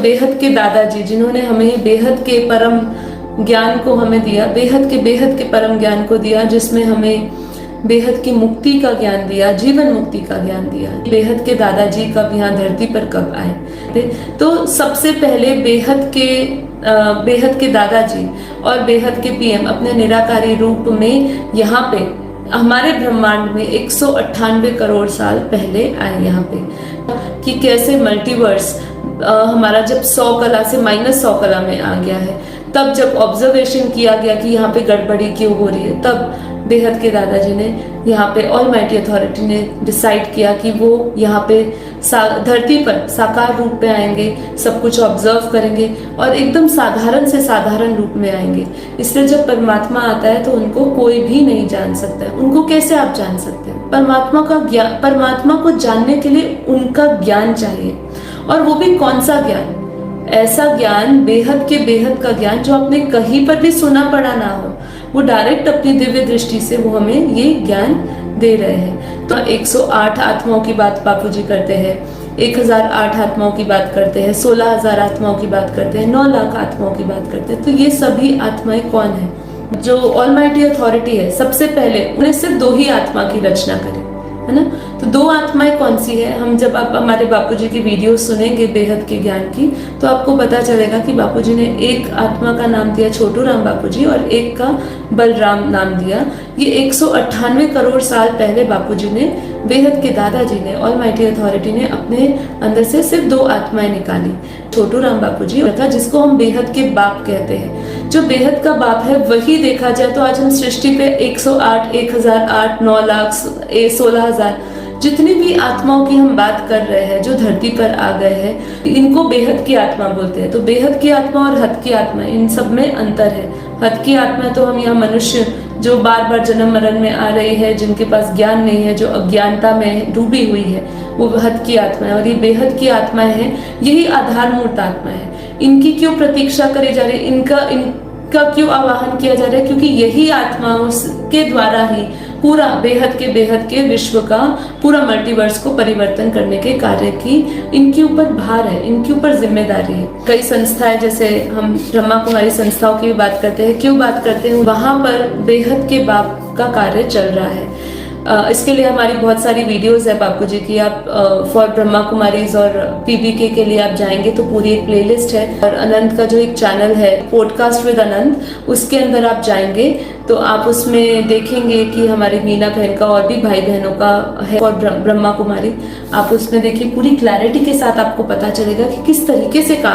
बेहद के दादाजी जिन्होंने हमें बेहद के परम ज्ञान को हमें दिया, बेहद के परम ज्ञान को दिया, जिसमें हमें बेहद की मुक्ति का ज्ञान दिया, जीवन मुक्ति का ज्ञान दिया। बेहद के दादाजी कब यहाँ धरती पर कब आए? तो सबसे पहले बेहद के दादाजी और बेहद के पीएम अपने निराकारी रूप में यहाँ पे हमारे ब्रह्मांड में 198 करोड़ साल पहले आए यहाँ पे। कि कैसे मल्टीवर्स हमारा जब 100 कला से -100 कला में आ गया है, तब जब ऑब्जर्वेशन किया गया कि यहाँ पे गड़बड़ी क्यों हो रही है, तब बेहद के दादाजी ने यहाँ पे ऑलमाइटी अथॉरिटी ने डिसाइड किया कि वो यहाँ पे धरती पर साकार रूप में आएंगे, सब कुछ ऑब्जर्व करेंगे और एकदम साधारण से साधारण रूप में आएंगे। इसलिए जब परमात्मा आता है तो उनको कोई भी नहीं जान सकता है। उनको कैसे आप जान सकते हैं? परमात्मा का ज्ञान, परमात्मा को जानने के लिए उनका ज्ञान चाहिए, और वो भी कौन सा ज्ञान? ऐसा ज्ञान, बेहद का ज्ञान जो आपने कहीं पर भी सुना पढ़ा ना हो, वो डायरेक्ट अपनी दिव्य दृष्टि से वो हमें ये ज्ञान दे रहे हैं। तो 108 आत्माओं की बात बापूजी करते हैं, 1008 आत्माओं की बात करते हैं, 16,000 आत्माओं की बात करते हैं, 9 लाख आत्माओं की बात करते हैं। तो ये सभी आत्माएं कौन है? जो ऑलमाइटी अथॉरिटी है, सबसे पहले उन्हें सिर्फ 2 ही आत्मा की रचना करी, है ना। तो 2 आत्माएं कौन सी है? हम जब आप हमारे बापूजी की वीडियो सुनेंगे बेहद के ज्ञान की, तो आपको पता चलेगा कि बापूजी ने एक आत्मा का नाम दिया छोटू राम बापूजी और एक का बलराम नाम दिया। ये 198 करोड़ साल पहले बापूजी ने, बेहद के दादाजी ने, ऑलमाइटी अथॉरिटी ने अपने अंदर से सिर्फ 2 आत्माएं निकाली, छोटू राम बापूजी और जिसको हम बेहद के बाप कहते हैं। जो बेहद का बाप है वही देखा जाए तो आज हम सृष्टि पे 108, 1008, 9 लाख, 16,000 जितनी भी आत्माओं की हम बात कर रहे हैं जो धरती पर आ गए हैं, इनको बेहद की आत्मा बोलते हैं। तो बेहद की आत्मा और हद की आत्मा, इन सब में अंतर है। हद की आत्मा तो हम यहाँ मनुष्य जो बार बार जन्म मरण में आ रही है, जिनके पास ज्ञान नहीं है, जो अज्ञानता में डूबी हुई है, वो हद की आत्मा है। और ये बेहद की आत्माएं हैं, यही आधार मूर्त आत्मा है। इनकी क्यों प्रतीक्षा करी जा रही, इनका क्यों आवाहन किया जा रहा है? क्योंकि यही आत्माओं के द्वारा ही पूरा बेहद के विश्व का, पूरा मल्टीवर्स को परिवर्तन करने के कार्य की इनके ऊपर भार है, इनके ऊपर जिम्मेदारी है। कई संस्थाएं, जैसे हम ब्रह्मा कुमारी संस्थाओं की भी बात करते हैं, क्यों बात करते हैं? वहां पर बेहद के बाप का कार्य चल रहा है। इसके लिए हमारी बहुत सारी वीडियोस है बापूजी की। आप फॉर ब्रह्मा कुमारीज और पीबीके के लिए आप जाएंगे तो पूरी एक प्लेलिस्ट है। और अनंत का जो एक चैनल है पॉडकास्ट विद अनंत, उसके अंदर आप जाएंगे तो आप उसमें देखेंगे कि हमारी मीना बहन का और भी भाई बहनों का है फॉर ब्रह्मा कुमारी। आप उसमें देखिए, पूरी क्लैरिटी के साथ आपको पता चलेगा कि किस तरीके से काम